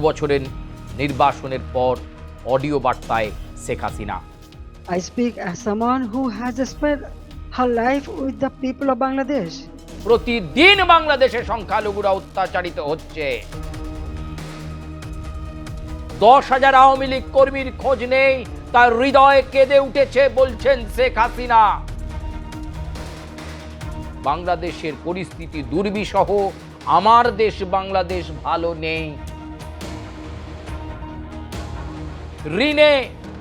বছরের নির্বাসনের পর অডিও বার্তায় Sheikh Hasina. I speak as someone who has spent her life with the people of Bangladesh. প্রতিদিন বাংলাদেশে সংখ্যালঘুরা অত্যাচারিত হচ্ছে। 10,000 আওয়ামী লীগ কর্মীর খোঁজ নেই, তার হৃদয় কেঁদে উঠেছে বলছেন শেখ হাসিনা। বাংলাদেশের পরিস্থিতি দুর্বিষহ, আমার দেশ বাংলাদেশ ভালো নেই। ঋণে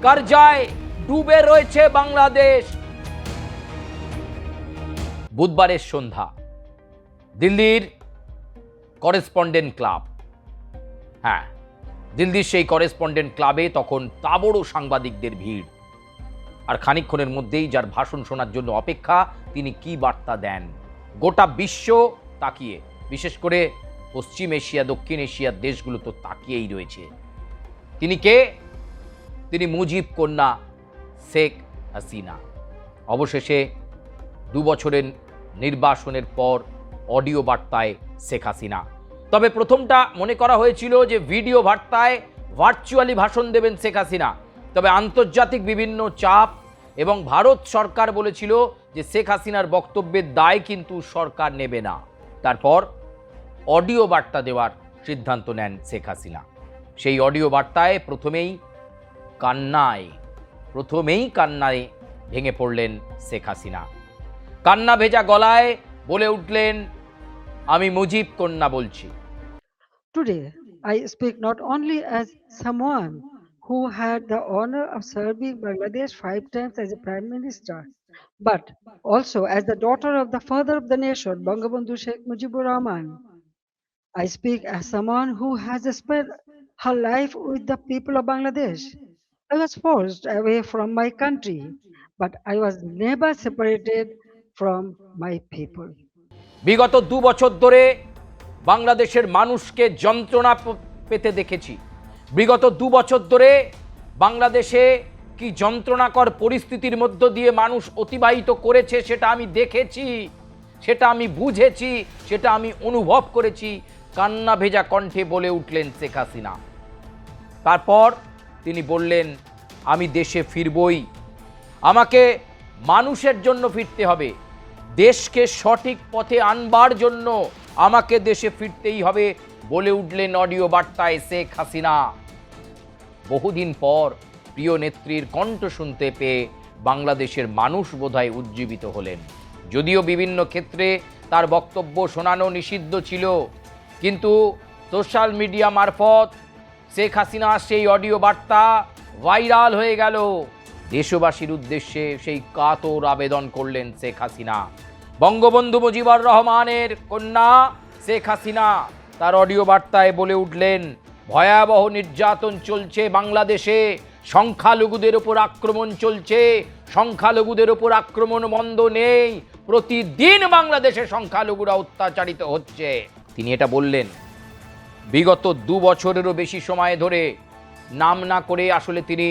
কারজায় ডুবে রয়েছে বাংলাদেশ। বুধবারের সন্ধ্যা দিল্লির করেসপন্ডেন্ট ক্লাব, হ্যাঁ দিল্লির সেই করেসপন্ডেন্ট ক্লাবে তখন তাবড় সাংবাদিকদের ভিড়। আর খানিকক্ষণের মধ্যেই যার ভাষণ শোনার জন্য অপেক্ষা, তিনি কি বার্তা দেন গোটা বিশ্ব তাকিয়ে, বিশেষ করে পশ্চিম এশিয়া দক্ষিণ এশিয়ার দেশগুলো তো তাকিয়েই রয়েছে। তিনি কে? তিনি মুজিব কন্যা শেখ হাসিনা। অবশেষে 2 বছরের নির্বাসনের পর অডিও বার্তায় শেখ হাসিনা। তবে প্রথমটা মনে করা হয়েছিল যে ভিডিও বার্তায় ভার্চুয়ালি ভাষণ দেবেন শেখ হাসিনা। তবে আন্তর্জাতিক বিভিন্ন চাপ এবং ভারত সরকার বলেছিল যে শেখ হাসিনার বক্তব্যের দায় কিন্তু সরকার নেবে না। তারপর অডিও বার্তা দেওয়ার সিদ্ধান্ত নেন শেখ হাসিনা। সেই অডিও বার্তায় প্রথমেই কান্নায় ভেঙে পড়লেন শেখ হাসিনা। কান্না ভেজা গলায় বলে উঠলেন, আমি মুজিব কন্যা বলছি। Today, I speak not only as someone who had the honor of serving Bangladesh 5 times as a Prime Minister, but also as the daughter of the father of the nation, Bangabandhu Sheikh Mujibur Rahman. I speak as someone who has spent her life with the people of Bangladesh. I was forced away from my country, but I was never separated from my people. বিগত 2 বছর ধরে বাংলাদেশের মানুষকে যন্ত্রণা পেতে দেখেছি। বিগত 2 বছর ধরে বাংলাদেশে কি যন্ত্রণাকর পরিস্থিতির মধ্য দিয়ে মানুষ অতিবাহিত করেছে সেটা আমি দেখেছি, সেটা আমি বুঝেছি, সেটা আমি অনুভব করেছি। কান্না ভেজা কণ্ঠে বলে উঠলেন শেখ হাসিনা। তারপর তিনি বললেন, আমি দেশে ফিরবই, আমাকে মানুষের জন্য ফিরতে হবে, দেশকে সঠিক পথে আনবার জন্য আমাকে দেশে ফিরতেই হবে বলে উঠলেন অডিও বার্তায় শেখ হাসিনা। বহুদিন পর প্রিয় নেত্রীর কণ্ঠ শুনতে পেয়ে বাংলাদেশের মানুষ বোধহয় উজ্জীবিত হলেন। যদিও বিভিন্ন ক্ষেত্রে তার বক্তব্য শোনানো নিষিদ্ধ ছিল, কিন্তু সোশ্যাল মিডিয়া মারফত শেখ হাসিনার সেই অডিও বার্তা ভাইরাল হয়ে গেল। দেশবাসীর উদ্দেশ্যে সেই কাতর আবেদন করলেন শেখ হাসিনা। বঙ্গবন্ধু মুজিবুর রহমানের কন্যা শেখ হাসিনা তার অডিও বার্তায় বলে উঠলেন, ভয়াবহ নির্যাতন চলছে বাংলাদেশে, সংখ্যালঘুদের উপর আক্রমণ চলছে, সংখ্যালঘুদের উপর আক্রমণ বন্ধ নেই, প্রতিদিন বাংলাদেশে সংখ্যালঘুরা অত্যাচারিত হচ্ছে। তিনি এটা বললেন বিগত 2 বছরেরও বেশি সময় ধরে, নাম না করে আসলে তিনি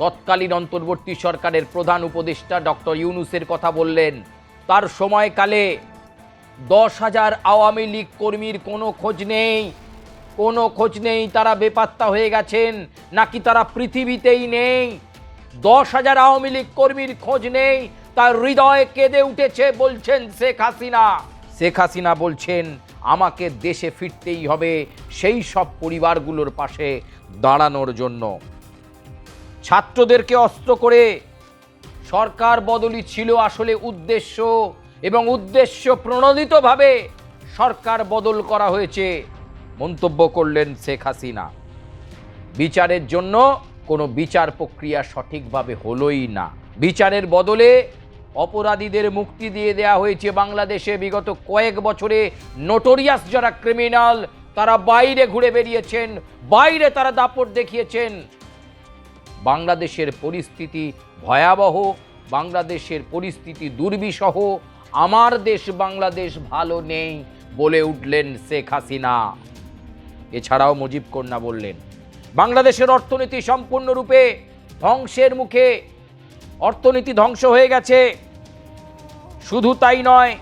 তৎকালীন অন্তর্বর্তী সরকারের প্রধান উপদেষ্টা ডক্টর ইউনূসের কথা বললেন। তার সময়কালে 10,000 আওয়ামী লীগ কর্মীর কোনো খোঁজ নেই, তারা বেপাত্তা হয়ে গেছেন, নাকি তারা পৃথিবীতেই নেই। 10,000 আওয়ামী লীগ কর্মীর খোঁজ নেই, তার হৃদয় কেঁদে উঠেছে বলছেন শেখ হাসিনা। শেখ হাসিনা বলছেন, আমাকে দেশে ফিরতেই হবে সেই সব পরিবারগুলোর পাশে দাঁড়ানোর জন্য। ছাত্রদেরকে অস্ত্র করে সরকার বদলি ছিল আসলে উদ্দেশ্য, এবং উদ্দেশ্য প্রণোদিতভাবে সরকার বদল করা হয়েছে মন্তব্য করলেন শেখ হাসিনা। বিচারের জন্য কোনো বিচার প্রক্রিয়া সঠিকভাবে হলোই না। বিচারের বদলে অপরাধীদের মুক্তি দিয়ে দেওয়া হয়েছে। বাংলাদেশে বিগত কয়েক বছরে নোটোরিয়াস যারা ক্রিমিনাল তারা বাইরে ঘুরে বেরিয়েছেন, বাইরে তারা দাপট দেখিয়েছেন। বাংলাদেশের পরিস্থিতি ভয়াবহ, বাংলাদেশের পরিস্থিতি দুর্বিষহ, আমার দেশ বাংলাদেশ ভালো নেই বলে উঠলেন শেখ হাসিনা। এছাড়াও মুজিব কন্যা বললেন, বাংলাদেশের অর্থনীতি সম্পূর্ণরূপে ধ্বংসের মুখে, অর্থনীতি ধ্বংস হয়ে গেছে। শুধু তাই নয়,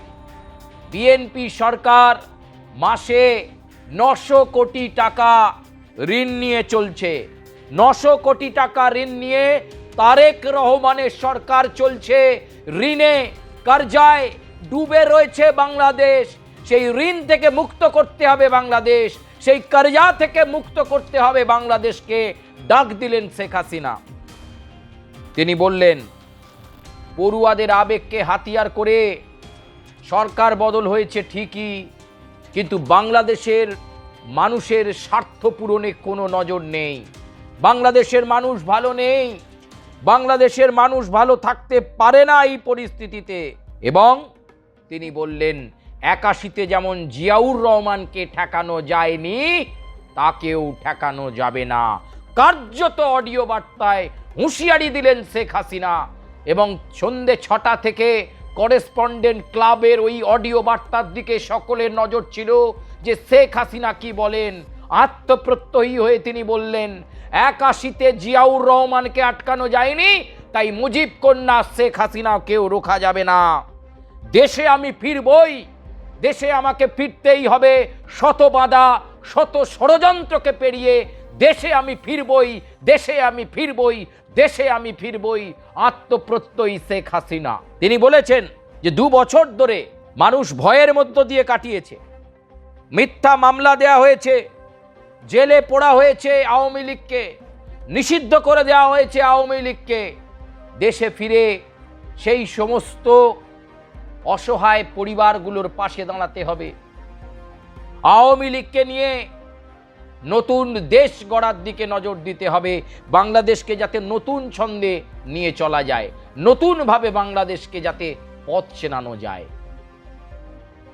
বিএনপি সরকার মাসে 900 কোটি টাকা ঋণ নিয়ে চলছে। 900 কোটি টাকা ঋণ নিয়ে তারেক রহমানের সরকার চলছে ঋণে, কর্জায় ডুবে রয়েছে বাংলাদেশ। সেই ঋণ থেকে মুক্ত করতে হবে বাংলাদেশ, সেই কর্জা থেকে মুক্ত করতে হবে বাংলাদেশকে, ডাক দিলেন শেখ হাসিনা। তিনি বললেন, পড়ুয়াদের আবেগকে হাতিয়ার করে সরকার বদল হয়েছে ঠিকই, কিন্তু বাংলাদেশের মানুষের স্বার্থ পূরণে কোনো নজর নেই। বাংলাদেশের মানুষ ভালো নেই, বাংলাদেশের মানুষ ভালো থাকতে পারে না এই পরিস্থিতিতে। এবং তিনি বললেন, 81-তে যেমন জিয়াউর রহমানকে ঠেকানো যায়নি, তাকেও ঠেকানো যাবে না। কার্যত অডিও বার্তায় হুঁশিয়ারি দিলেন শেখ হাসিনা। এবং সন্ধ্যে 6টা থেকে করেসপন্ডেন্ট ক্লাবের ওই অডিও বার্তার দিকে সকলের নজর ছিল যে শেখ হাসিনা কি বলেন। আত্মপ্রত্যয়ী হয়ে তিনি বললেন, 81-তে জিয়াউর রহমানকে আটকানো যায়নি, তাই মুজিব কন্যা শেখ হাসিনাকেও রোখা যাবে না। দেশে আমি ফিরবই, দেশে আমাকে ফিরতেই হবে, শত বাধা শত ষড়যন্ত্রকে পেরিয়ে দেশে আমি ফিরবই, দেশে আমি ফিরবই, দেশে আমি ফিরবই, আত্মপ্রত্যয়ী শেখ হাসিনা। তিনি বলেছেন যে 2 বছর ধরে মানুষ ভয়ের মধ্য দিয়ে কাটিয়েছে, মিথ্যা মামলা দেয়া হয়েছে, জেলে পোড়া হয়েছে আওয়ামী লীগকে, নিষিদ্ধ করে দেওয়া হয়েছে আওয়ামী লীগকে। দেশে ফিরে সেই সমস্ত অসহায় পরিবারগুলোর পাশে দাঁড়াতে হবে। আওয়ামী লীগকে নিয়ে নতুন দেশ গড়ার দিকে নজর দিতে হবে, বাংলাদেশকে যাতে নতুন ছন্দে নিয়ে চলা যায়, নতুনভাবে বাংলাদেশকে যাতে পথ চেনানো যায়।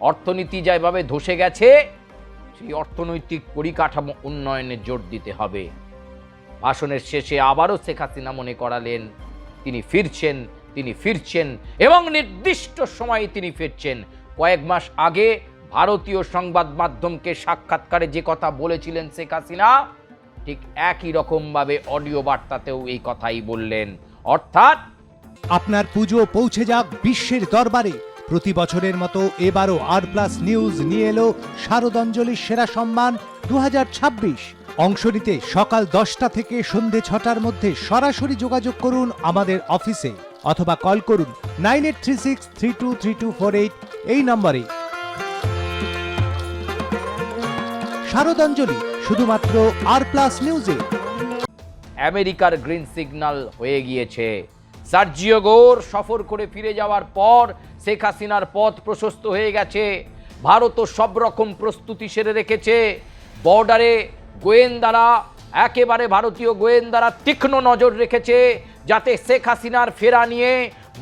অর্থনীতি যেভাবে ধসে গেছে, সেই অর্থনৈতিক পরিকাঠামো উন্নয়নে জোর দিতে হবে। ভাষণের শেষে আবারও শেখ হাসিনা মনে করালেন তিনি ফিরছেন, তিনি ফিরছেন এবং নির্দিষ্ট সময়ে তিনি ফিরছেন। কয়েক মাস আগে ভারতীয় সংবাদ মাধ্যমকে সাক্ষাৎকারে যে কথা বলেছিলেন শেখ হাসিনা, ঠিক একই রকমভাবে অডিও বার্তাতেও এই কথাই বললেন। অর্থাৎ আপনার পুজো পৌঁছে যাক বিশ্বের দরবারে। প্রতি বছরের মতো এবারও আর+ নিউজ নিয়ে এলো শারদাঞ্জলির সেরা সম্মান 2026। অংশ নিতে সকাল 10টা থেকে সন্ধে 6টার মধ্যে সরাসরি যোগাযোগ করুন আমাদের অফিসে অথবা কল করুন 9836323248 এই নম্বরে। শারদাঞ্জলি শুধুমাত্র আর+ নিউজে। আমেরিকার গ্রিন সিগন্যাল হয়ে গিয়েছে। সার্জিও গোর সফর করে ফিরে যাওয়ার পর শেখ হাসিনার পথ প্রশস্ত হয়ে গেছে। ভারতও সব রকম প্রস্তুতি সেরে রেখেছে। বর্ডারে গোয়েন্দারা, একেবারে ভারতীয় গোয়েন্দারা তীক্ষ্ণ নজর রেখেছে যাতে শেখ হাসিনার ফেরা নিয়ে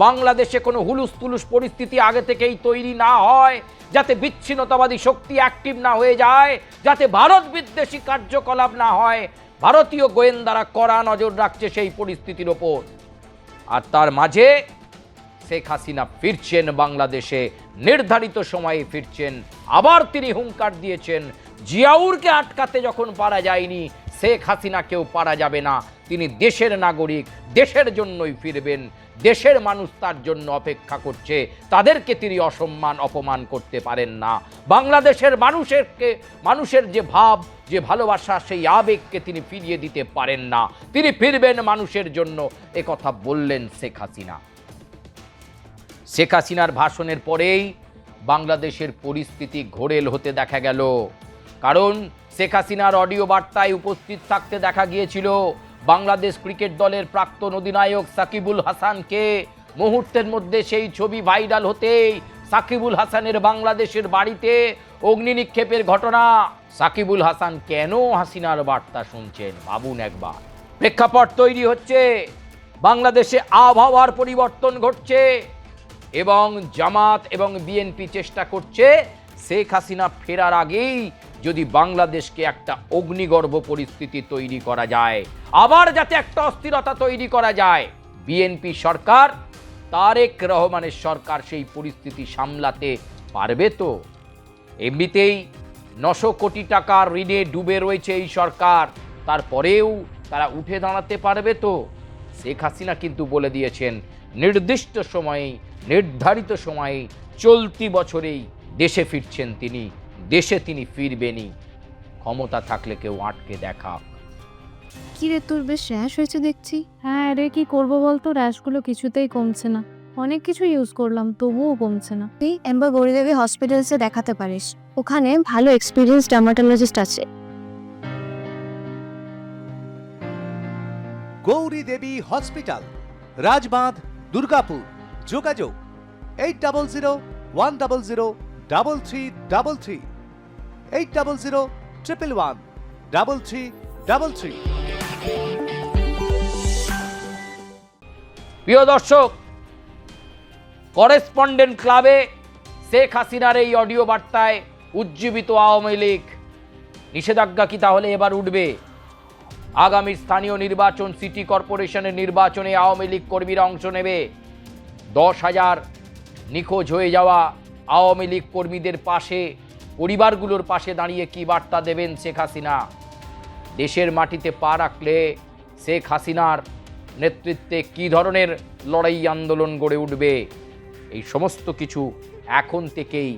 বাংলাদেশে কোনো হুলুস তুলুস পরিস্থিতি আগে থেকেই তৈরি না হয়, যাতে বিচ্ছিন্নতাবাদী শক্তি অ্যাক্টিভ না হয়ে যায়, যাতে ভারত বিদ্বেষী কার্যকলাপ না হয়। ভারতীয় গোয়েন্দারা কড়া নজর রাখছে সেই পরিস্থিতির ওপর। আর তার মাঝে শেখ হাসিনা ফিরছেন বাংলাদেশে, নির্ধারিত সময়ে ফিরছেন। আবার তিনি হুঙ্কার দিয়েছেন, জিয়াউরকে আটকাতে যখন পারা যায়নি, শেখ হাসিনাকেও পারা যাবে না। তিনি দেশের নাগরিক, দেশের জন্যই ফিরবেন, দেশের মানুষ তার জন্য অপেক্ষা করছে, তাদেরকে তিনি অসম্মান অপমান করতে পারেন না। বাংলাদেশের মানুষের যে ভাব, যে ভালোবাসা, সেই আবেগকে তিনি ফিরিয়ে দিতে পারেন না। তিনি ফিরবেন মানুষের জন্য, কথা বললেন শেখ হাসিনা। শেখ হাসিনার ভাষণের পরেই বাংলাদেশের পরিস্থিতি ঘোরেল হতে দেখা গেল। কারণ শেখ হাসিনার অডিও বার্তায় উপস্থিত থাকতে দেখা গিয়েছিল বাংলাদেশ ক্রিকেট দলের প্রাক্তন অধিনায়ক সাকিবুল হাসানকে। মুহূর্তের মধ্যে সেই ছবি ভাইরাল হতেই সাকিবুল হাসানের বাংলাদেশের বাড়িতে অগ্নি নিক্ষেপের ঘটনা। সাকিবুল হাসান কেন হাসিনার বার্তা শুনছেন ভাবুন একবার। প্রেক্ষাপট তৈরি হচ্ছে, বাংলাদেশে আবহাওয়ার পরিবর্তন ঘটছে এবং জামাত এবং বিএনপি চেষ্টা করছে শেখ হাসিনা ফেরার আগেই যদি বাংলাদেশকে একটা অগ্নিগর্ভ পরিস্থিতি তৈরি করা যায়, আবার যাতে একটা অস্থিরতা তৈরি করা যায়। বিএনপি সরকার, তারেক রহমানের সরকার সেই পরিস্থিতি সামলাতে পারবে তো? এমনিতেই 900 কোটি টাকার ঋণে ডুবে রয়েছে এই সরকার, তারপরেও তারা উঠে দাঁড়াতে পারবে তো? শেখ হাসিনা কিন্তু বলে দিয়েছেন নির্দিষ্ট সময়ে, নির্ধারিত সময়ে, চলতি বছরেই দেশে ফিরছেন তিনি, দেশে তিনি ফিরবেনই। ক্ষমতা থাকলে কেউ আটকে দেখা। কি রে, তোর বেশ র্যাশ হয়েছে দেখছি। হ্যাঁ রে, কি করবো বলতো, র্যাশগুলো কিছুতেই কমছে না। অনেক কিছু ইউজ করলাম তবুও কমছে না। তুই এম্বার গৌরীদেবী হসপিটালসে দেখাতে পারিস, ওখানে ভালো এক্সপিরিয়েন্স ডার্মাটোলজিস্ট আছে। গৌরী দেবী হসপিটাল, রাজবাঁধ, দুর্গাপুর। যোগাযোগ 8001003333, 8001113333। প্রিয় দর্শক, করেসপন্ডেন্ট ক্লাবে শেখ হাসিনার এই অডিও বার্তায় উজ্জীবিত আওয়ামী লীগ। নিষেধাজ্ঞা কি তাহলে এবার উঠবে? আগামী স্থানীয় নির্বাচন, সিটি কর্পোরেশনের নির্বাচনে আওয়ামী লীগ কর্মীরা অংশ নেবে। 10,000 নিখোঁজ হয়ে যাওয়া আওয়ামী লীগ কর্মীদের পাশে, পরিবারগুলোর পাশে দাঁড়িয়ে কি বার্তা দেবেন শেখ হাসিনা? দেশের মাটিতে পা রাখলে শেখ হাসিনার নেতৃত্বে কী ধরনের লড়াই আন্দোলন গড়ে উঠবে? এই সমস্ত কিছু এখন থেকেই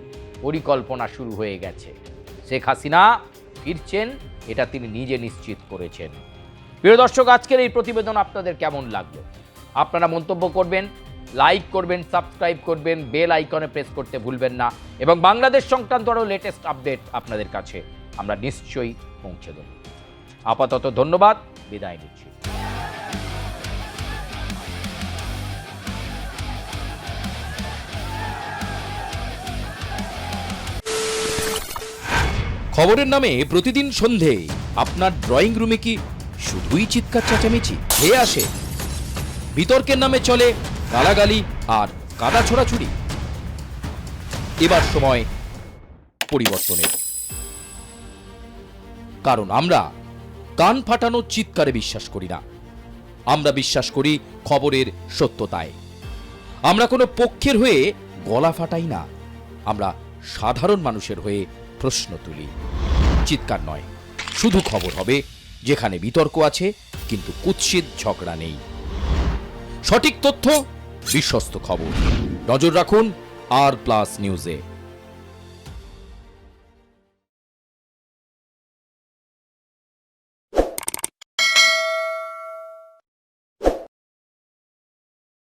পরিকল্পনা শুরু হয়ে গেছে। শেখ হাসিনা ফিরছেন, এটা তিনি নিজে নিশ্চিত করেছেন। প্রিয় দর্শক, আজকের এই প্রতিবেদন আপনাদের কেমন লাগলো? আপনারা মন্তব্য করবেন, লাইক করবেন, সাবস্ক্রাইব করবেন, বেল আইকনে প্রেস করতে ভুলবেন না, এবং বাংলাদেশ সংক্রান্ত আরও লেটেস্ট আপডেট আপনাদের কাছে আমরা নিশ্চয়ই পৌঁছে দেব। আপাতত ধন্যবাদ, বিদায় নিচ্ছি। খবরের নামে প্রতিদিন সন্ধে আপনার ড্রয়িং রুমে কি শুধুই চিৎকার চেঁচামেচি হয়ে আসে? বিতর্কের নামে চলে গালাগালি আর কাদা ছোড়াছুড়ি। এবার সময় পরিবর্তনের, কারণ আমরা কান ফাটানো চিৎকারে বিশ্বাস করি না। আমরা বিশ্বাস করি খবরের সত্যতায়। আমরা কোনো পক্ষের হয়ে গলা ফাটাই না, আমরা সাধারণ মানুষের হয়ে প্রশ্ন তুলি। চিৎকার নয়, শুধু খবর হবে যেখানে বিতর্ক আছে কিন্তু কুৎসিত ঝগড়া নেই। সঠিক তথ্য, বিশ্বস্ত খবর। নজর রাখুন আর প্লাস নিউজে।